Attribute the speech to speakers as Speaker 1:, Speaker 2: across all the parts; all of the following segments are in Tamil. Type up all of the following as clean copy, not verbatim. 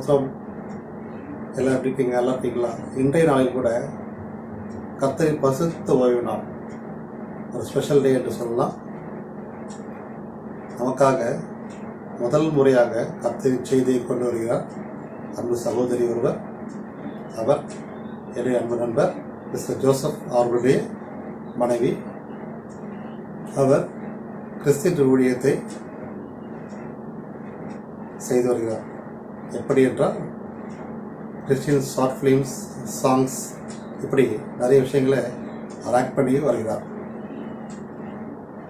Speaker 1: ஸ்தோத்திரம். எல்லாம் எப்படி இருக்கீங்க? நல்லா இருக்கீங்களா? இன்றைய நாளில் கூட கர்த்தரின் பரிசுத்த ஓய்வு நாள், ஒரு ஸ்பெஷல் டே என்று சொல்லலாம். நமக்காக முதல் முறையாக கர்த்தரின் செய்தியை கொண்டு வருகிறார் அன்பு சகோதரி ஒருவர். அவர் என்னுடைய அன்பு நண்பர் மிஸ்டர் ஜோசப் அவர்களுடைய மனைவி. அவர் கிறிஸ்தியன் ஊழியத்தை செய்து வருகிறார். எப்படி என்றால் கிறிஸ்டியன் ஷார்ட் ஃபிலிம்ஸ், சாங்ஸ், இப்படி நிறைய விஷயங்களை ஆக்ட் பண்ணி வருகிறார்.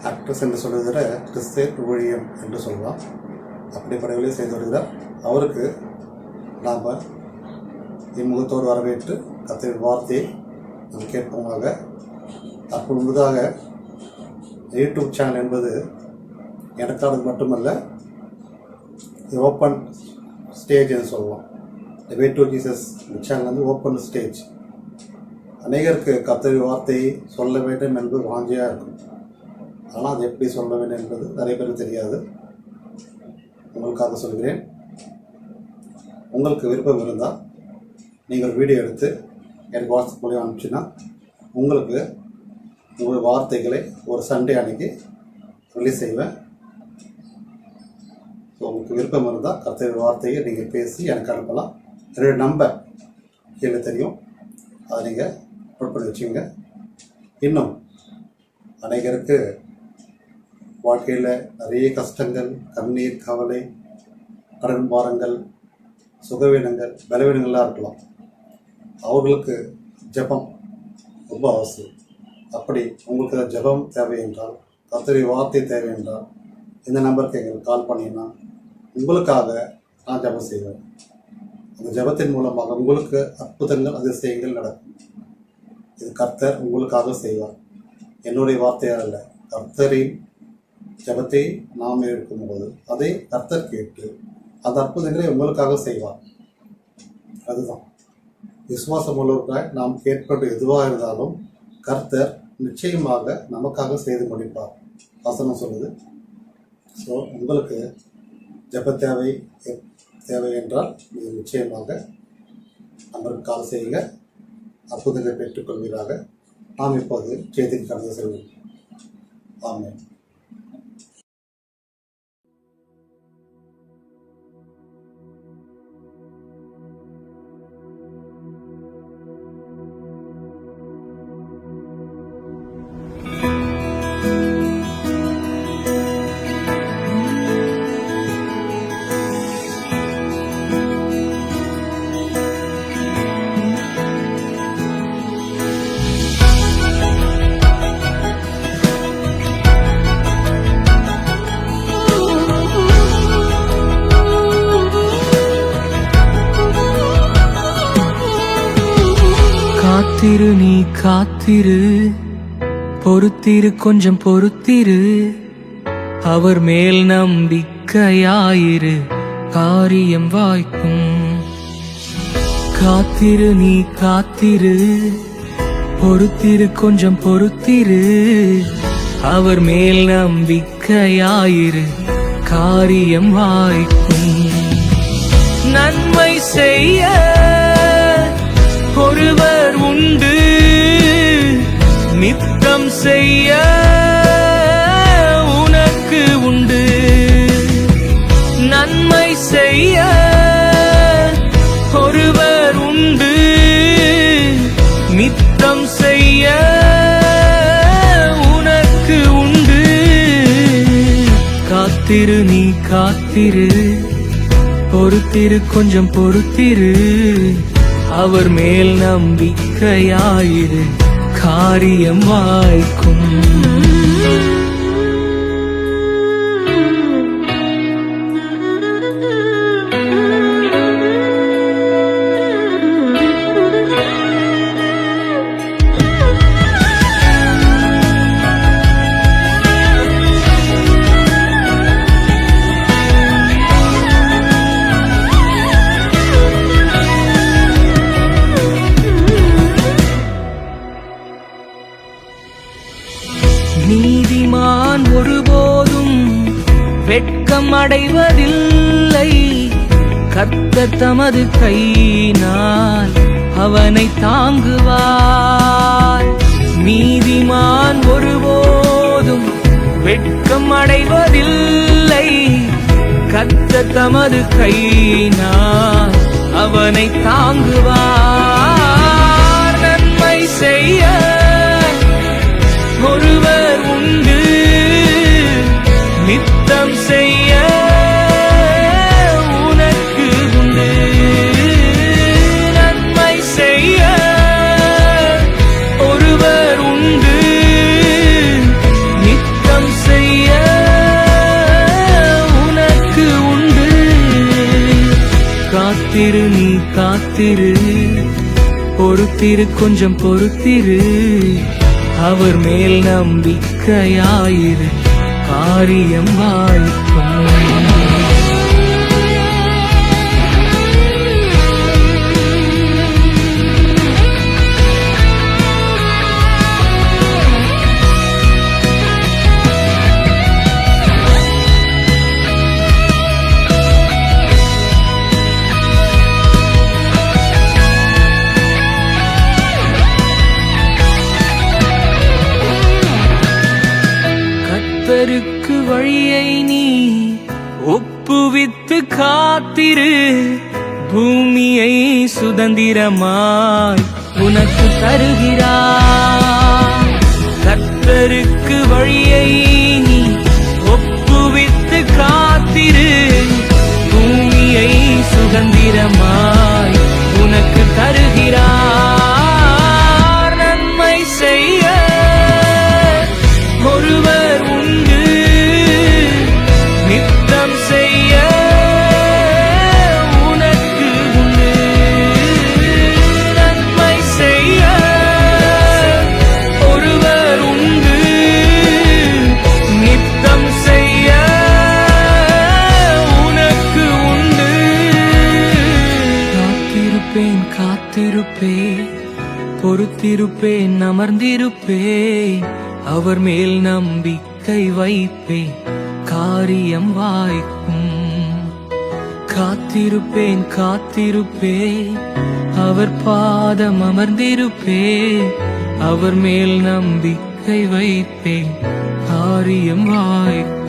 Speaker 1: ஆக்ட்ரஸ் என்று சொல்வதை விட கிறிஸ்தியன் ஊழியம் என்று சொல்லலாம். அப்படிப்பட்ட வேலையை செய்து வருகிறார். அவருக்கு நாம் இம்முகத்தோடு வரவேற்று கர்த்தரின் வார்த்தையை நாம் கேட்போமாக. அப்போ முன்னதாக யூடியூப் சேனல் என்பது எனக்கானது மட்டுமல்ல, ஓப்பன் ஸ்டேஜ் என்று சொல்லலாம். வே டு ஜீசஸ் சேனல் வந்து ஓப்பன் ஸ்டேஜ். அநேகருக்கு கர்த்தரின் வார்த்தையை சொல்ல வேண்டும் என்பது வாஞ்சியாக இருக்கும். ஆனால் அது எப்படி சொல்ல வேண்டும் என்பது நிறைய பேருக்கு தெரியாது. உங்களுக்காக சொல்கிறேன். உங்களுக்கு விருப்பம் இருந்தால் நீங்கள் வீடியோ எடுத்து எனக்கு வாட்ஸ்அப் மூலியம் அனுப்பிச்சுன்னா உங்களுக்கு உங்கள் வார்த்தைகளை ஒரு சண்டே அன்னைக்கு ரிலீஸ் செய்வேன். ஸோ உங்களுக்கு விருப்பம் இருந்தால் கர்த்தரின் வார்த்தையை நீங்கள் பேசி எனக்கு அனுப்பலாம். என்னுடைய நம்பர் கீழே தெரியும், அதை நீங்கள் நோட் பண்ணி வச்சுங்க. இன்னும் அநேகருக்கு வாழ்க்கையில் நிறைய கஷ்டங்கள், கண்ணீர், கவலை, கடன் பாரங்கள், சுகவீனங்கள், பலவீனங்கள்லாம் இருக்கலாம். அவர்களுக்கு ஜெபம் ரொம்ப அவசியம். அப்படி உங்களுக்கு ஜெபம் தேவை என்றால், கர்த்தரின் வார்த்தை தேவை என்றால், இந்த நம்பருக்கு எங்களுக்கு கால் பண்ணிங்கன்னா உங்களுக்காக நான் ஜெபம் செய்வேன். அந்த ஜெபத்தின் மூலமாக உங்களுக்கு அற்புதங்கள், அதிசயங்கள் நடக்கும். இது கர்த்தர் உங்களுக்காக செய்வார். என்னுடைய வார்த்தையாக அல்ல, கர்த்தரின் ஜெபத்தை நாம் இருக்கும்போது அதை கர்த்தர் கேட்டு அந்த அற்புதங்களை உங்களுக்காக செய்வார். அதுதான் விசுவாசம் உள்ளவர்களாய் நாம் கேட்பது எதுவாக இருந்தாலும் கர்த்தர் நிச்சயமாக நமக்காக செய்து முடிப்பார். வசனம் சொல்லுது. ஸோ உங்களுக்கு ஜெப தேவை என்றால் நீங்கள் நிச்சயமாக நம்பருக்கு கால் செய்யுங்க. அற்புதங்களை பெற்றுக்கொள்வீராக. நாம் இப்போது செய்திக்கு கடந்து செல்வோம். ஆமென்.
Speaker 2: காத்திரு, நீ காத்திரு, பொறுத்திரு, கொஞ்சம் பொறுத்திரு, அவர் மேல் நம்பிக்கையாயிரு, காரியம் வாய்க்கும். காத்திரு, நீ காத்திரு, பொறுத்திரு, கொஞ்சம் பொறுத்திரு, அவர் மேல் நம்பிக்கையாயிரு, காரியம் வாய்க்கும். நன்மை செய்ய ஒருவர் உண்டு, நித்தம் செய்ய உனக்கு உண்டு. நன்மை செய்ய ஒருவர் உண்டு, நித்தம் செய்ய உனக்கு உண்டு. காத்திரு, நீ காத்திரு, பொறுத்திரு, கொஞ்சம் பொறுத்திரு, அவர் மேல் நம்பிக்கையாயிரு, காரியம் வாய்க்கும். நீதிமான் ஒருபோதும் வெட்கம் அடைவதில்லை, கர்த்தர் தமது கையினால் அவனை தாங்குவார். நீதிமான் ஒருபோதும் வெட்கம் அடைவதில்லை. கர்த்தர் தமது கையினால் அவனை தாங்குவார். நன்மை செய்ய ஒருவர் உண்டு, நித்தம் செய்ய உனக்கு உண்டு. நன்மை செய்ய ஒருவர் உண்டு, நித்தம் செய்ய உனக்கு உண்டு. காத்திரு நீ காத்திரு, பொறுத்திரு கொஞ்சம் பொறுத்திரு. அவர் மேல் நம்பிக்கையாயிரு, காரியம் வாய்க்கும். கர்த்தருக்கு வழியை நீ ஒப்புவித்து காத்திரு, பூமியை சுதந்திரமாய் உனக்கு தருகிறார். கர்த்தருக்கு வழியை நீ ஒப்புவித்து காத்திரு, பூமியை சுதந்திரமாய் உனக்கு தருகிறார். நன்மை செய்ய ஒருவர் உண்டு, நித்தம் செய்ய உனக்கு உண்டு. நன்மை செய்ய ஒருவர் உண்டு, நித்தம் செய்ய உனக்கு உண்டு. காத்திருப்பேன் காத்திருப்பேன், பொறுத்திருப்பேன் அமர்ந்திருப்பேன். அவர் மேல் நம்பிக்கை வைப்பேன், காரியம் வாய்க்கும். காத்திருப்பேன் காத்திருப்பேன், அவர் பாதம் அமர்ந்திருப்பேன். அவர் மேல் நம்பிக்கை வைப்பேன், காரியம் வாய்க்கும்.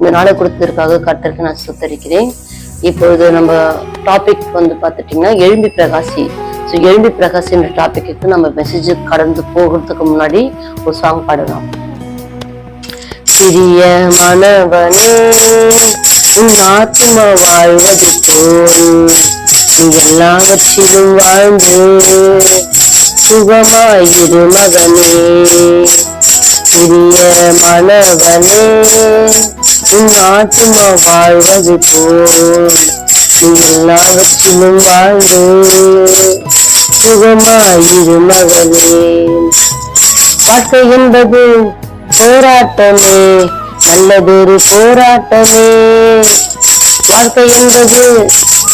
Speaker 3: இந்த நாளை கொடுத்ததற்காக கர்த்தருக்கு நான் சுத்தரிக்கிறேன். இப்பொழுது நம்ம டாபிக் பார்த்துட்டீங்கன்னா எழும்பி பிரகாசி. ஸோ எழும்பி பிரகாசின்ற டாபிக்கு நம்ம மெசேஜ் கடந்து போகிறதுக்கு முன்னாடி ஒரு சாங் பாடலாம். சிறிய மனவனே உன் ஆத்மா வாழ்வது போல் நீ எல்லாவற்றிலும் வாழ்ந்து சுகமாயிரு மகனே. சிறிய மனவனே உன் ஆத்மா வாழ்வது போல் நீ எல்லாவற்றிலும் வாழ்ந்து சுகமாயிரு மகனே. வாழ்க்கை என்பது போராட்டமே, நல்லதொரு போராட்டமே. வாழ்க்கை என்பது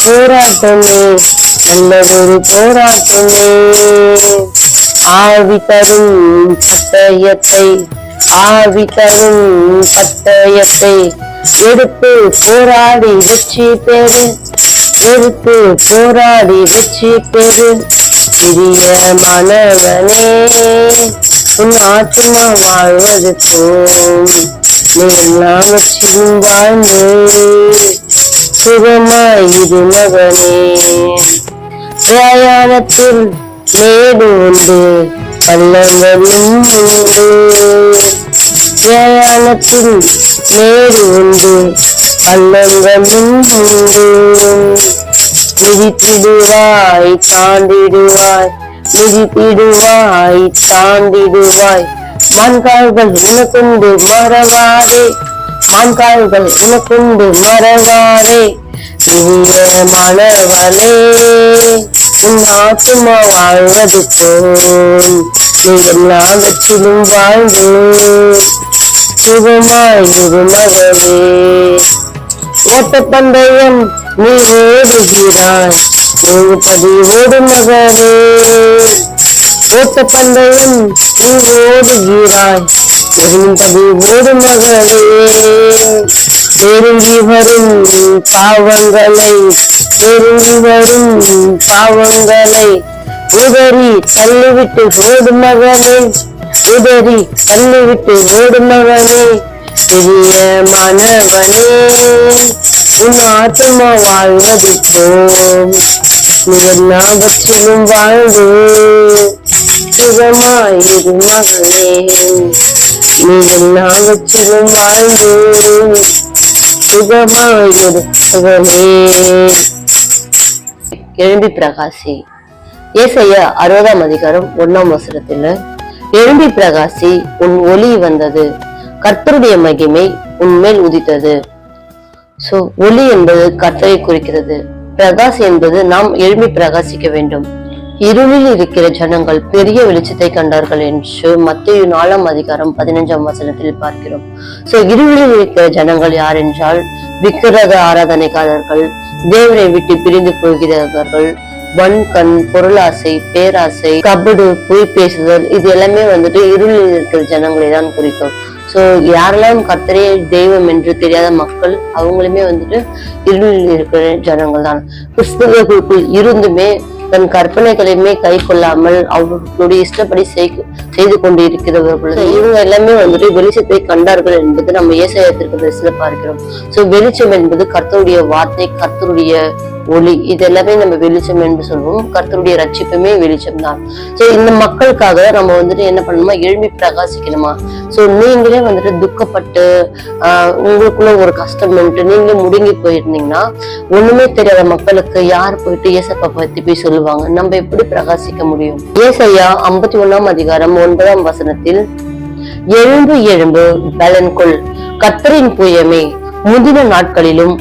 Speaker 3: போராட்டமே, நல்லதொரு போராட்டமே. ஆவி தரும் பட்டயத்தை, ஆவி தரும் பட்டயத்தை எடுத்து போராடி வெற்றி பெறு, எடுத்து போராடி வெற்றி பெறு. சிறிய மனவனே உன் ஆத்மா வாழ்வது போல் நீ எல்லாவற்றிலும் வாழ்ந்து சுகமாயிரு மகனே. பிரயாணத்தில் மேடு உண்டு பள்ளங்களும் உண்டு. பிரயாணத்தில் மேடு உண்டு பள்ளங்களும் உண்டு. மிதித்திடுவாய் தாண்டிடுவாய், மிதித்திடுவாய் தாண்டிடுவாய். மான்கால்கள் என்ன கொண்டு மறவாதே, மான்கால்கள் என்ன கொண்டு மறவாதே. பிரியமானவளே, உன் ஆத்துமா வாழ்வது போல் நீ எல்லாவற்றிலும் வாழ்ந்து சுகமாயிரு மகளே. ஓட்டப்பந்தயம் நீ ஓடுகிறாய், ஓடுபடி ஓடு மகளே. ஓட்டப்பந்தயம் நீ ஓடுகிறாய், ஓடுபடி ஓடு மகளே. நெருங்கி வரும் பாவங்களை, நெருங்கி வரும் பாவங்களை உதறி தள்ளிவிட்டு ஓடு மகனே, உதறி தள்ளிவிட்டு ஓடு மகனே. பிரியமானவனே, உன் ஆத்மா வாழ்வது போல் நீ எல்லாவற்றிலும் வாழ்ந்து சுகமாயிரு மகளே. நீ எல்லாவற்றிலும் வாழ்ந்து சுகமாயிரு மகளே. எழும்பி பிரகாசி. ஏசாயா 60ஆம் அதிகாரம் 1ஆம் வசனத்துல, எழும்பி பிரகாசி, உன் ஒளி வந்தது, கர்த்தருடைய மகிமை உன்மேல் உதித்தது. சோ ஒளி என்பது கர்த்தரை குறிக்கிறது. பிரகாசி என்பது நாம் எழும்பி பிரகாசிக்க வேண்டும். இருளில் இருக்கிற ஜனங்கள் பெரிய வெளிச்சத்தை கண்டார்கள் என்று மத்தேயு 4ஆம் அதிகாரம் 15ஆம் வசனத்தில் பார்க்கிறோம். சோ இருளில் இருக்கிற ஜனங்கள் யார் என்றால், விக்கிரக ஆராதனைக்காரர்கள், தேவனை விட்டு பிரிந்து போகிறவர்கள், வன்கண், பொருளாசை, பேராசை, கபடு, பொய் பேசுதல், இது எல்லாமே இருளில் இருக்கிற ஜனங்களை தான் குறிக்கும். சோ யாரெல்லாம் கர்த்தரே தெய்வம் என்று தெரியாத மக்கள், அவங்களுமே இருளில் இருக்கிற ஜனங்கள் தான். கிறிஸ்தவர்களுக்குள் இருந்துமே தன் கற்பனைகளையுமே கை கொள்ளாமல் அவர்களுடைய இஷ்டப்படி செய்து கொண்டு இருக்கிறவர்கள், இவங்க எல்லாமே வெளிச்சத்தை கண்டார்கள் என்பது நம்ம ஏசாயத்திற்கு பார்க்கிறோம். சோ வெளிச்சம் என்பது கர்த்தருடைய வார்த்தை, கர்த்தருடைய ஒளி, இது எல்லாமே நம்ம வெளிச்சம் என்று சொல்லுவோம். கர்த்தருடைய ரட்சிப்புமே வெளிச்சம் தான். சோ இந்த மக்களுக்காக நம்ம என்ன பண்ணணுமா, எழும்பி பிரகாசிக்கணுமா. சோ நீங்களே துக்கப்பட்டு உங்களுக்குள்ள ஒரு கஷ்டம் நீங்களே முடுங்கி போயிருந்தீங்கன்னா, ஒண்ணுமே தெரியாத மக்களுக்கு யார் போயிட்டு ஏசப்பா பத்தி போய் சொல்லுவாங்க, நம்ம எப்படி பிரகாசிக்க முடியும்? ஏசாயா 51ஆம் அதிகாரம் 9ஆம் வசனத்தில், எழும்பு எழும்பு பலன் கொள், கர்த்தரின் புயமே, முந்தின நாட்களிலும்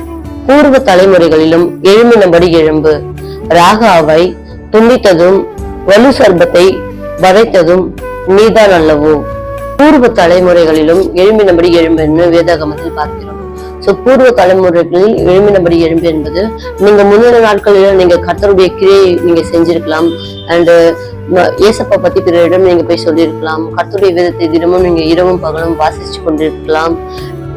Speaker 3: பூர்வ தலைமுறைகளிலும் எழும்பினபடி எழும்பு. ராகாவை துண்டித்ததும் வலு சர்பத்தை வதைத்ததும் நீதான் அல்லவோ. பூர்வ தலைமுறைகளிலும் எழும்பினபடி எழும்புன்னு வேதாகமத்தில் பார்க்கிறோம். சோ பூர்வ தலைமுறைகளில் எழும்பினபடி எழும்பு என்பது, நீங்க முந்தின நாட்களில் நீங்க கர்த்தருடைய கிரியை நீங்க செஞ்சிருக்கலாம். அண்ட் ஏசப்பா பத்தி பிறரிடம் நீங்க போய் சொல்லியிருக்கலாம். கர்த்தருடைய வேதத்தை தினமும் நீங்க இரவும் பகலும் வாசிச்சு கொண்டிருக்கலாம்.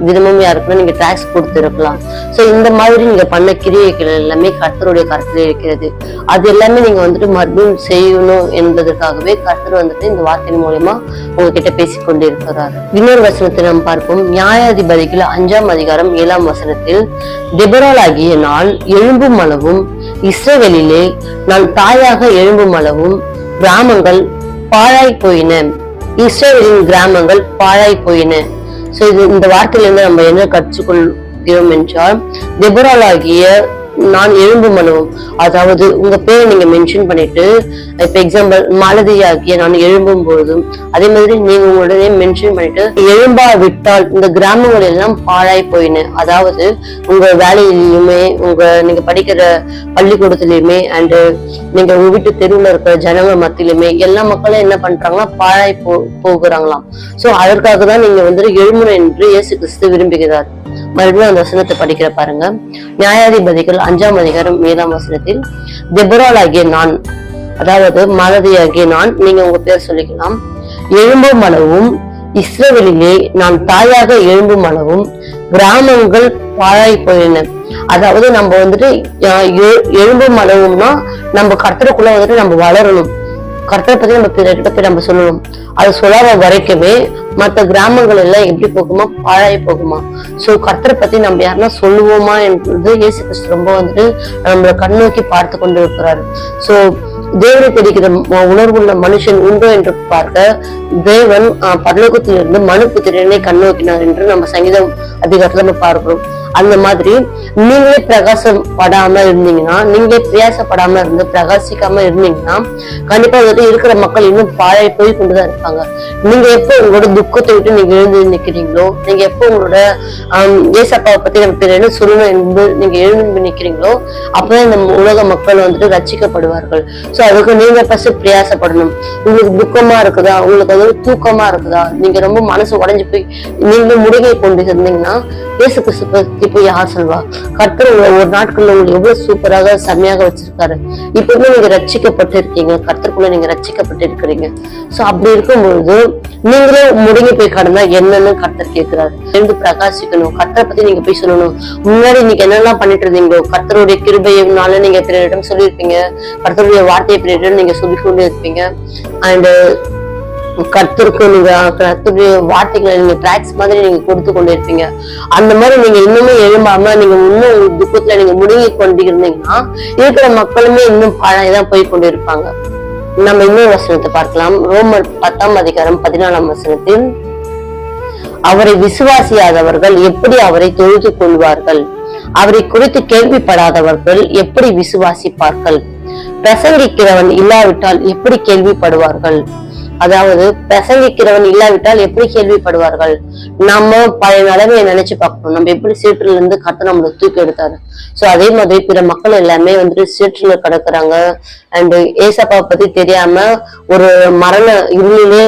Speaker 3: தினமும் யாருக்குன்னா நீங்க டாக்ஸ் கொடுத்திருக்கலாம். சோ இந்த மாதிரி நீங்க பண்ண கிரியைகள் எல்லாமே கர்த்தருடைய கருத்துல இருக்கிறது. அது எல்லாமே நீங்க மறுபடியும் செய்யணும் என்பதற்காகவே கர்த்தர் இந்த வார்த்தையின் மூலமா உங்ககிட்ட பேசிக்கொண்டு இருக்கிறார். இன்னொரு வசனத்தை நாம் பார்ப்போம். நியாயாதிபதிகள் 5ஆம் அதிகாரம் 7ஆம் வசனத்தில், டெபொராள் ஆகிய நான் எழும்பும் அளவும், இஸ்ரவேலிலே நான் தாயாக எழும்பும் அளவும் கிராமங்கள் பாழாய் போயின. இஸ்ரவேலின் கிராமங்கள் பாழாய் போயின. சோ இந்த வார்த்தையிலிருந்து நம்ம என்ன கற்றுக்கொள்கிறோம் என்றால், டெபொராள் ஆகிய நான் எழும்பும் அளவும், அதாவது உங்க பேரை நீங்க மென்ஷன் பண்ணிட்டு, இப்ப எக்ஸாம்பிள் மாலதி ஆகிய நான் எழும்பும் பொழுதும், அதே மாதிரி நீங்க உங்களுடைய மென்ஷன் பண்ணிட்டு எழும்பா விட்டால் இந்த கிராமங்கள் எல்லாம் பாழாய் போயின. அதாவது உங்க வேலையிலுமே, நீங்க படிக்கிற பள்ளிக்கூடத்திலயுமே, அண்ட் நீங்க உங்க வீட்டு தெருவுல இருக்கிற ஜனங்க மத்தியிலுமே எல்லா மக்களும் என்ன பண்றாங்கன்னா பாழாய் போகிறாங்களாம். சோ அதற்காக தான் நீங்க எழும்பணும் என்று இயேசு கிறிஸ்து விரும்புகிறார். மறுபடியும் அந்த வசனத்தை படிக்கிற பாருங்க. நியாயாதிபதிகள் 5ஆம் அதிகாரம் 7ஆம் வசனத்தில், டெபொராள் ஆகிய நான், அதாவது மாலதி ஆகிய நான், நீங்க உங்க பேர் சொல்லிக்கலாம், எழும்பும் அளவும், இஸ்ரவேலிலே நான் தாயாக எழும்பும் அளவும் கிராமங்கள் பாழாய் போயின. அதாவது நம்ம எழும்பும் அளவும்னா நம்ம கர்த்தருக்குள்ள நம்ம வளரணும். கர்த்தரை பத்தி நம்ம பிறர்கிட்ட போய் நம்ம சொல்லணும். அது சொல்லாத வரைக்குமே மற்ற கிராமங்கள் எல்லாம் எப்படி போகுமா, பாழாய் போகுமா. சோ கர்த்தரை பத்தி நம்ம யாருன்னா சொல்லுவோமா என்பது இயேசு கிறிஸ்து ரொம்ப நம்மளை கண்ணோக்கி பார்த்து கொண்டு இருக்கிறாரு. சோ தேவனை தெரிகிற உணர்வுள்ள மனுஷன் உண்டோ என்று பார்க்க தேவன் பரலோகத்திலிருந்து மனுபுத்திரனை கண்ணோக்கினார் என்று நம்ம சங்கீதம் அதிகாரத்துல நம்ம பார்க்கிறோம். அந்த மாதிரி நீங்களே பிரகாசம் படாம இருந்தீங்கன்னா, நீங்களே பிரயாசப்படாம இருந்து பிரகாசிக்காம இருந்தீங்கன்னா கண்டிப்பா வந்துட்டு இருக்கிற மக்கள் இன்னும் பாழாய் போய் கொண்டுதான் இருப்பாங்க. நீங்க எப்போ உங்களோட துக்கத்தை விட்டு நீங்க எழுந்து நிக்கிறீங்களோ, நீங்க எப்போ உங்களோட ஏசப்பாவை பத்தி நம்ம பேர் சொல்லணும் என்று நீங்க எழுந்து நிக்கிறீங்களோ அப்பதான் இந்த உலக மக்கள் வந்துட்டு ரட்சிக்கப்படுவார்கள். சோ அதுக்கு நீங்க ஃபர்ஸ்ட் பிரயாசப்படணும். உங்களுக்கு துக்கமா இருக்குதா, உங்களுக்கு அது தூக்கமா இருக்குதா, நீங்க ரொம்ப மனசு உடைஞ்சு போய் நீங்க முடுகை கொண்டு இருந்தீங்கன்னா இயேசு கிறிஸ்து பத்தி போய் யார் சொல்வா? கர்த்தர் ஒரு நாட்கள்ல உங்களுக்கு எவ்வளவு சூப்பராக செம்மையாக வச்சிருக்காரு. இப்பவுமே நீங்க ரட்சிக்கப்பட்டு இருக்கீங்க, கர்த்தருக்குள்ள நீங்க ரட்சிக்கப்பட்டு இருக்கிறீங்க. சோ அப்படி இருக்கும்பொழுது நீங்களே முடங்கி போய் கடந்தா என்னன்னு கர்த்தர் கேட்கிறாரு. எழுந்து பிரகாசிக்கணும், கர்த்தரை பத்தி நீங்க போய் சொல்லணும். முன்னாடி நீங்க என்னெல்லாம் பண்ணிட்டு இருந்தீங்களோ கர்த்தருடைய கிருபையினால நீங்க பிறரிடம் சொல்லியிருப்பீங்க, கர்த்தருடைய வார்த்தையை பிறரிடம் நீங்க சொல்லிக்கொண்டே இருப்பீங்க. அண்ட் கர்த்தருக்கு நீங்க கர்த்தருடைய வார்த்தைகளை நீங்க டிராக்ஸ் மாதிரி நீங்க கொடுத்து கொண்டு இருப்பீங்க. அந்த மாதிரி நீங்க இன்னுமே எழும்பாம நீங்க இன்னும் துக்கத்துல நீங்க முடுங்கி கொண்டு இருந்தீங்கன்னா இருக்கிற மக்களுமே இன்னும் பாழாய்தான் போய் கொண்டு இருப்பாங்க. நம்ம இன்னொரு வசனத்தை பார்க்கலாம். ரோமர் 10ஆம் அதிகாரம் 14ஆம் வசனத்தில், அவரை விசுவாசியாதவர்கள் எப்படி அவரை தொழுது கொள்வார்கள்? அவரை குறித்து கேள்விப்படாதவர்கள் எப்படி விசுவாசிப்பார்கள்? பிரசங்கிக்கிறவன் இல்லாவிட்டால் எப்படி கேள்விப்படுவார்கள்? அதாவது பிரசங்கிக்கிறவன் இல்லாவிட்டால் எப்படி கேள்விப்படுவார்கள்? நம்ம பழைய நிலைமையை நினைச்சு பார்க்கணும். நம்ம எப்படி சேற்றுல இருந்து கர்த்தர் நம்மளை தூக்கி எடுத்தாரு. சோ அதே மாதிரி பிற மக்கள் எல்லாமே வந்துட்டு சேற்றுல கிடக்குறாங்க. அண்ட் ஏசப்பாவை பத்தி தெரியாம ஒரு மரண இருளிலே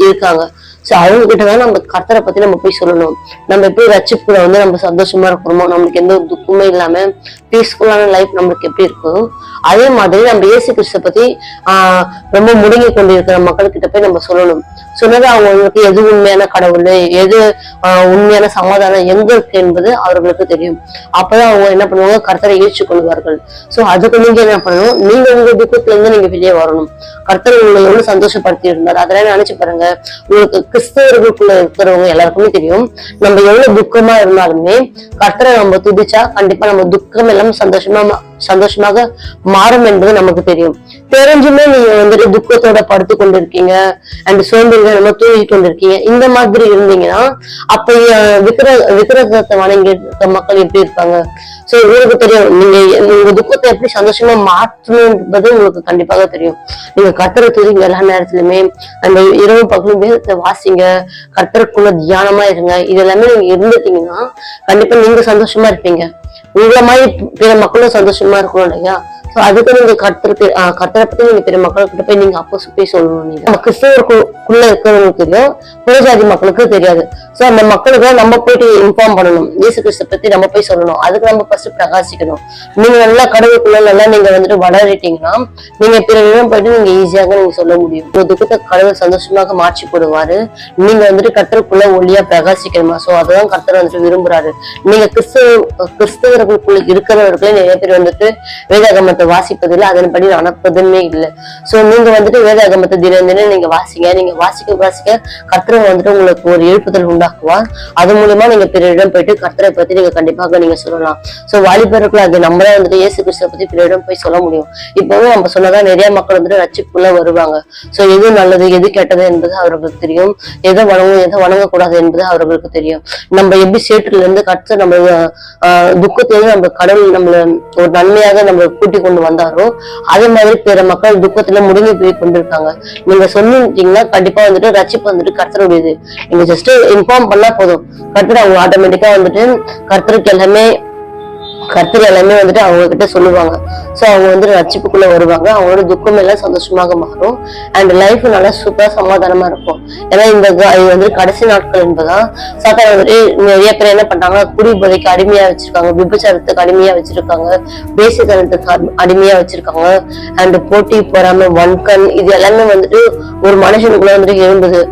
Speaker 3: இருக்காங்க. சோ அவங்க கிட்டதான் நம்ம கர்த்தரை பத்தி நம்ம போய் சொல்லணும். நம்ம எப்படி ரட்சிப்புல வந்து நம்ம சந்தோஷமா இருக்கிறோமோ, நம்மளுக்கு எந்த ஒரு துக்கமே இல்லாம பீஸ்ஃபுல்லான லைஃப் நம்மளுக்கு எப்படி இருக்கும், அதே மாதிரி நம்ம இயேசு கிறிஸ்துவை பத்தி ரொம்ப முடங்கி கொண்டிருக்கிற மக்கள்கிட்ட போய் நம்ம சொல்லணும். சொன்னது அவங்களுக்கு எது உண்மையான கடவுள், எது உண்மையான சமாதானம் எங்க இருக்கு என்பது அவர்களுக்கு தெரியும். அப்பதான் அவங்க என்ன பண்ணுவாங்க, கர்த்தரை ஏற்றுக்கொள்வார்கள். சோ அதுக்கு நீங்க என்ன பண்ணணும், நீங்க உங்க துக்கத்துல இருந்து நீங்க வெளியே வரணும். கர்த்தர் உங்களை எவ்வளவு சந்தோஷப்படுத்தி இருந்தார் அதெல்லாம் நினைச்சு பாருங்க. உங்களுக்கு கிறிஸ்தவர்களுக்குள்ள இருக்கிறவங்க எல்லாருக்குமே தெரியும், நம்ம எவ்வளவு துக்கமா இருந்தாலுமே கர்த்தரை நம்ம துதிச்சா கண்டிப்பா நம்ம துக்கம் எல்லாம் சந்தோஷமாக மாறும் என்பது நமக்கு தெரியும். தெரிஞ்சுமே நீங்க வந்துட்டு துக்கத்தோட படுத்து கொண்டிருக்கீங்க அண்ட் சோம்பேறிகள் நம்ம தூங்கி கொண்டிருக்கீங்க. இந்த மாதிரி இருந்தீங்கன்னா அப்ப விக்கிரகத்தை வணங்கி இருக்க மக்கள் எப்படி இருப்பாங்க? சோ உங்களுக்கு தெரியும், நீங்க உங்க துக்கத்தை எப்படி சந்தோஷமா மாற்றணும் என்பது உங்களுக்கு கண்டிப்பாக தெரியும். நீங்க கர்த்தரை துதிங்க எல்லா நேரத்திலுமே. அந்த இரவு பகலும் வேதத்தை வாசிங்க, கர்த்தருக்குள்ள தியானமா இருங்க. இது எல்லாமே நீங்க இருந்துட்டீங்கன்னா கண்டிப்பா நீங்க சந்தோஷமா இருப்பீங்க. உங்களை மாதிரி பிற மக்களும் சந்தோஷமா இருக்கணும் இல்லையா? சோ அதுக்கு நீங்க கர்த்தரை பத்தி நீங்க பிற மக்கள்கிட்ட போய் நீங்க அப்போ போய் சொல்லணும். நீங்க நம்ம கிறிஸ்தவருக்குள்ள இருக்கிறவங்களுக்கு தெரியும், புறஜாதி மக்களுக்கு தெரியாது. சோ அந்த மக்களுக்கு நம்ம போயிட்டு இன்ஃபார்ம் பண்ணணும், இயேசு கிறிஸ்து பத்தி நம்ம போய் சொல்லணும். அதுக்கு நம்ம ஃபர்ஸ்ட் பிரகாசிக்கணும். நீங்க நல்லா கடவுளுக்குள்ள நல்லா நீங்க வந்துட்டு வளரிட்டீங்கன்னா நீங்க பிறரிடம் போயிட்டு நீங்க ஈஸியாக நீங்க சொல்ல முடியும். உங்க துக்கத்தை கடவுள் சந்தோஷமாக மாற்றி போடுவாரு. நீங்க வந்துட்டு கர்த்தருக்குள்ள ஒளியா பிரகாசிக்கணுமா? சோ அதான் கர்த்தர் வந்துட்டு விரும்புறாரு. நீங்க கிறிஸ்தவர்களுக்குள்ள இருக்கிறவர்களே நிறைய பேர் வந்துட்டு வேதாகமத்தை வாசிப்பதில்லை, அதன்படி நடப்பதுமே இல்லை. சோ நீங்க வந்துட்டு வேதாகமத்தை தினம் நீங்க வாசிங்க. நீங்க வாசிக்க கர்த்தரை வந்துட்டு உங்களுக்கு ஒரு எழுப்புதல் உண்டாக்குவார். அது மூலமா நீங்க பிறரிடம் போயிட்டு கர்த்தரை பத்தி நீங்க கண்டிப்பாக நீங்க சொல்லலாம். சோ வாலிபர்களுக்கு அது நம்மளே வந்துட்டு இயேசு கிறிஸ்துவை பத்தி பிறரிடம் போய் சொல்ல முடியும். இப்பவே நம்ம சொன்னதான் நிறைய மக்கள் வந்துட்டு ரட்சிப்புக்குள்ள வருவாங்க. சோ எது நல்லது எது கெட்டது என்பது அவர்களுக்கு தெரியும், எதை வணங்கக்கூடாது என்பது அவர்களுக்கு தெரியும். நம்ம எப்படி சேற்றுல இருந்து கர்த்தர் நம்ம துக்கத்திலிருந்து நம்ம கடவுள் நம்மள ஒரு நன்மையாக நம்ம கூட்டி கொண்டு வந்தாரோ அதே மாதிரி பிற மக்கள் துக்கத்துல முடங்கி போய் கொண்டிருக்காங்க. நீங்க சொன்னீங்கன்னா கண்டிப்பா வந்துட்டு ரட்சிப்பு வந்துட்டு கர்த்தருடையது. நீங்க ஜஸ்ட் இன்ஃபார்ம் பண்ணா போதும், கர்த்தர் அவங்க ஆட்டோமேட்டிக்கா வந்துட்டு கர்த்தருக்கு எல்லாமே வந்துட்டு அவங்க கிட்ட சொல்லுவாங்க. சோ அவங்க வந்துட்டு ரட்சிப்புக்குள்ள வருவாங்க. அவங்களோட துக்கம் எல்லாம் சந்தோஷமாக மாறும் அண்ட் லைஃப் நல்லா சூப்பரா சமாதானமா இருக்கும். ஏன்னா இது வந்து கடைசி நாட்கள் என்பதா சாத்தான் வந்துட்டு நிறைய பேர் என்ன பண்றாங்க, குடி போதைக்கு அடிமையா வச்சிருக்காங்க, விபச்சாரத்துக்கு அடிமையா வச்சிருக்காங்க, பேசித்தனத்துக்கு அடிமையா வச்சிருக்காங்க அண்ட் போட்டி பொறாமை வன்கண் இது எல்லாமே வந்துட்டு ஒரு மனுஷனுக்குள்ள வந்துட்டு எழும்புது.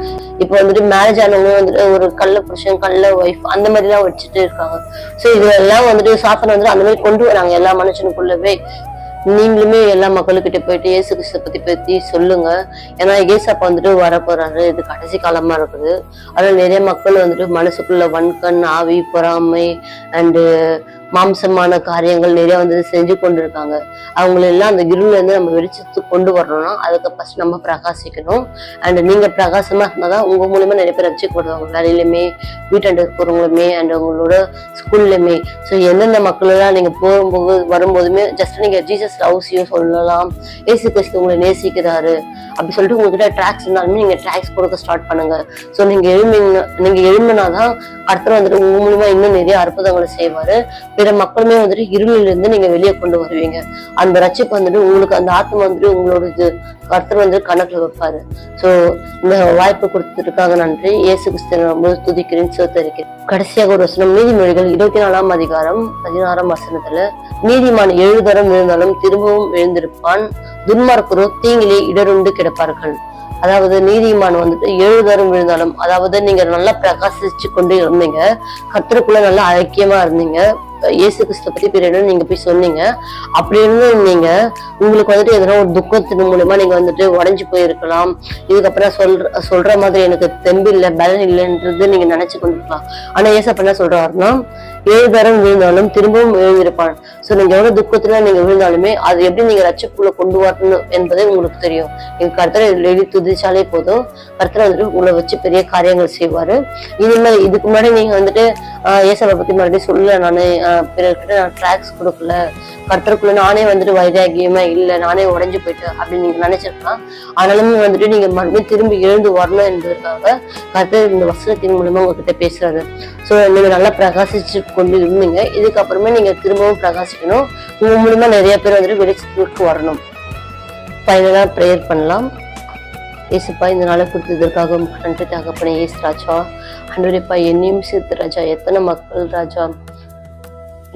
Speaker 3: இப்ப வந்துட்டு மேரேஜ் ஆனவங்க வந்துட்டு ஒரு கள்ள புருஷன் கள்ள ஒய்ஃப் அந்த மாதிரி எல்லாம் வச்சுட்டு இருக்காங்க. சோ இது எல்லாம் வந்துட்டு சாத்தனை வந்துட்டு அந்த மாதிரி கொண்டு வராங்க எல்லா மனுஷனுக்குள்ளவே. நீங்களுமே எல்லா மக்களுக்கிட்ட போயிட்டு இயேசு கிறிஸ்துவை பத்தி சொல்லுங்க. ஏன்னா ஏசப்பா வந்துட்டு வரப்போறாரு, இது கடைசி காலமா இருக்குது. அதனால நிறைய மக்கள் வந்துட்டு மனசுக்குள்ள வன்கண் ஆவி பொறாமை அண்டு மாம்சமான காரியங்கள் நிறைய வந்து செஞ்சு கொண்டு இருக்காங்க. அவங்களெல்லாம் அந்த இருள்ல இருந்து நம்ம வெளிச்சத்துக்கு கொண்டு வரணும்னா அதுக்கு ஃபர்ஸ்ட் நம்ம பிரகாசிக்கணும். அண்ட் நீங்க பிரகாசமா இருந்தாதான் உங்க மூலியமா நிறைய பேர் ரட்சிக்கப்படுவாங்க. வேலையிலுமே, வீட்டாண்ட இருக்கிறவங்களுமே, அண்ட் உங்களோட ஸ்கூல்லுமே. ஸோ எந்தெந்த மக்கள் எல்லாம் நீங்க போகும்போது வரும்போதுமே ஜஸ்ட் நீங்க ஜீசஸ் லவ்ஸ் யூ சொல்லலாம், ஏசு கிறிஸ்து உங்களை நேசிக்கிறாரு அப்படி சொல்லிட்டு உங்ககிட்ட ட்ராக்ஸ் இருந்தாலுமே நீங்க ட்ராக்ஸ் கொடுக்க ஸ்டார்ட் பண்ணுங்க. ஸோ நீங்க எழும்பினாதான் கர்த்தர் வந்துட்டு உங்க மூலியமா இன்னும் நிறைய அற்புதங்களை செய்வாரு. பிற மக்களுமே வந்துட்டு இருளில இருந்து நீங்க வெளியே கொண்டு வருவீங்க. அந்த ரட்சிப்பு வந்துட்டு உங்களுக்கு அந்த ஆத்மா வந்துட்டு உங்களோட இது கர்த்தர் வந்து கணக்குல வைப்பாரு. சோ இந்த வாய்ப்பு கொடுத்ததுக்காக நன்றி. இயேசு கிறிஸ்து துதிக்கிறேன், சோத்தரிக்கிறேன். கடைசியாக ஒரு வசனம், நீதிமொழிகள் 24ஆம் அதிகாரம் 16ஆம் வசனத்துல, நீதிமான் 7 தரம் விழுந்தாலும் திரும்பவும் எழுந்திருப்பான், துன்மார்க்கரோ தீங்கிலே இடருண்டு கிடப்பார்கள். அதாவது நீதிமான் வந்துட்டு 7 தரம் விழுந்தாலும், அதாவது நீங்க நல்லா பிரகாசிச்சு கொண்டு இருந்தீங்க, கர்த்தருக்குள்ள நல்லா ஐக்கியமா இருந்தீங்க, இயேசு கிறிஸ்துவ பத்தி பிறகு நீங்க போய் சொன்னீங்க, அப்படி இருந்தீங்க உங்களுக்கு வந்துட்டு எதனா ஒரு துக்கத்தின் மூலமா நீங்க வந்துட்டு உடஞ்சு போயிருக்கலாம். இதுக்கப்புறம் சொல்ற மாதிரி எனக்கு தெம்பு இல்லை, பலன் இல்லைன்றது நீங்க நினைச்சு கொண்டிருக்கலாம். ஆனா ஏசப்பா என்ன சொல்றாருன்னா, 7 தரம் விழுந்தாலும் திரும்பவும் எழுந்திருப்பான். சோ நீங்க எவ்வளவு துக்கத்துல நீங்க விழுந்தாலுமே அது எப்படி நீங்க ரட்சிப்புக்குள்ள கொண்டு வரணும் என்பதே உங்களுக்கு தெரியும். நீங்க கர்த்தரை எழுதி துதிச்சாலே போதும், கர்த்தரை வந்துட்டு உங்களை வச்சு பெரிய காரியங்கள் செய்வாரு. இனிமேல் இதுக்கு முன்னாடி நீங்க வந்துட்டு ஏசப்பா பத்தி மறுபடியும் சொல்லல, நானு பிறர்கிட்ட நான் ட்ராக்ஸ் கொடுக்கல, கர்த்தருக்குள்ள நானே வந்துட்டு வைராகியமா இல்லை, நானே உடைஞ்சு போயிட்டேன் அப்படின்னு நீங்க நினைச்சிருக்கலாம். ஆனாலுமே வந்துட்டு நீங்க மறுபடியும் திரும்பி எழுந்து வரணும் என்பதற்காக கர்த்தர் இந்த வசனத்தின் மூலமா உங்ககிட்ட பேசுறாரு. சோ நீங்க நல்லா பிரகாசிச்சு கொண்டு இருந்தீங்க, இதுக்கப்புறமே நீங்க திரும்பவும் பிரகாசிக்கணும். உங்க மூலமா நிறைய பேர் வந்துட்டு வெளிச்சத்துக்கு வரணும். ஃபைனலா ப்ரேயர் பண்ணலாம். ஏசுப்பா, இந்த நாளை கொடுத்ததற்காக நன்றி தகப்பனே. ஏசு ராஜா, ஆண்டவரேப்பா, என்னையும் சேர்த்து ராஜா, எத்தனை மக்கள் ராஜா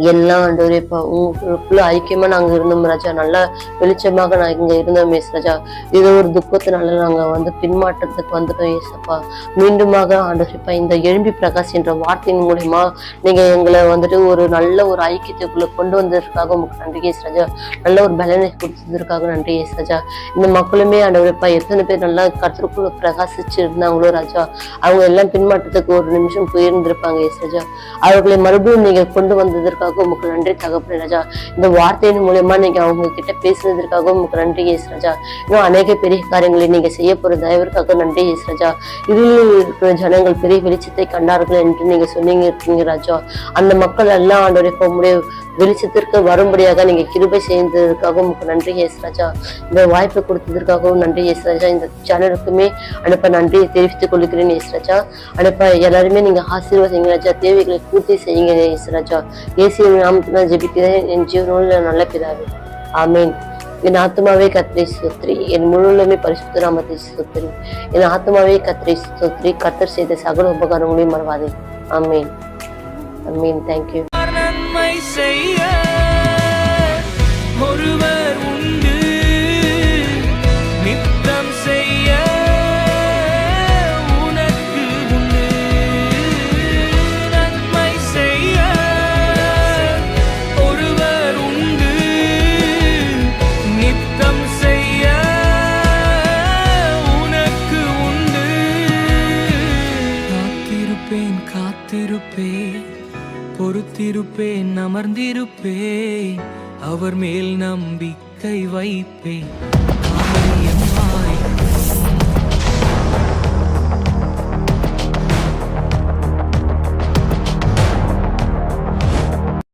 Speaker 3: எல்லாம் ஆண்டவரேப்பா உங்களுக்குள்ள ஐக்கியமா நாங்க இருந்தோம் ராஜா, நல்லா வெளிச்சமாக நான் இங்க இருந்தோம் ஏசு ராஜா. இது ஒரு துக்கத்தினால நாங்க வந்து பின்மாற்றத்துக்கு வந்துட்டோம் ஏசப்பா. மீண்டுமாக ஆண்டவரேப்பா, இந்த எழும்பி பிரகாஷ் என்ற வார்த்தையின் மூலமா நீங்க எங்களை வந்துட்டு ஒரு நல்ல ஒரு ஐக்கியத்துக்குள்ள கொண்டு வந்ததற்காக உங்களுக்கு நன்றி ஏசு ராஜா. நல்ல ஒரு பலனை கொடுத்ததற்காக நன்றி ஏசு ராஜா. இந்த மக்களுமே ஆண்டவரேப்பா எத்தனை பேர் நல்லா கர்த்தருக்குள்ள பிரகாசிச்சு இருந்தாங்களோ ராஜா, அவங்க எல்லாம் பின்மாற்றத்துக்கு ஒரு நிமிஷம் போயிருந்திருப்பாங்க ஏசு ராஜா. அவர்களை மறுபடியும் நீங்க கொண்டு வந்ததற்காக உங்களுக்கு நன்றி தகப்பனே ராஜா. இந்த வார்த்தையின் மூலமா நீங்க அவங்க கிட்ட பேசுனதற்காக உங்களுக்கு நன்றி ஏசு ராஜா. இன்னும் அநேக பெரிய காரியங்களை நீங்க செய்ய போற தயவிற்காக நன்றி ஏசு ராஜா. இருளில் இருக்கிற ஜனங்கள் பெரிய வெளிச்சத்தை கண்டார்கள் என்று நீங்க சொன்னீங்க இருக்கீங்க ராஜா. அந்த மக்கள் எல்லாம் ஆண்டவரே உங்களுடைய வெளிச்சத்திற்கு வரும்படியாக நீங்க கிருபை செய்ததற்காக உங்களுக்கு நன்றி ஏசு ராஜா. இந்த வாய்ப்பு கொடுத்ததற்காகவும் நன்றி ஏசு ராஜா. இந்த சேனலுக்குமே அனுப்ப நன்றியை தெரிவித்துக் கொள்கிறேன் ஏசு ராஜா. அனுப்ப எல்லாருமே நீங்க ஆசீர்வாதங்க ராஜா, தேவைகளை பூர்த்தி செய்யுங்க ஏசு ராஜா. இயேசுவின் நாமத்தில் ஜெபிக்கிறேன் என் ஜீவனோடு நல்ல பிதாவே, ஆமேன். என் ஆத்மாவே கர்த்தரை ஸ்தோத்திரி, என் முழுமே பரிசுத்த நாமத்தை ஸ்தோத்திரி. என் ஆத்மாவே கர்த்தரை ஸ்தோத்திரி, கர்த்தர் செய்த சகல உபகாரங்களையும் மறவாதே. ஆமேன், ஆமேன். தேங்க்யூ.
Speaker 2: நன்மை செய்ய ஒருவர் உண்டு, நித்தம் செய்ய உனக்கு உண்டு. நன்மை செய்ய ஒருவர் உண்டு, நித்தம் செய்ய உனக்கு உண்டு. காத்திருப்பேன், பொறுத்திருப்பேன், அமர்ந்திருப்பேன், அவர் மேல் நம்பிக்கை வைப்பேன்.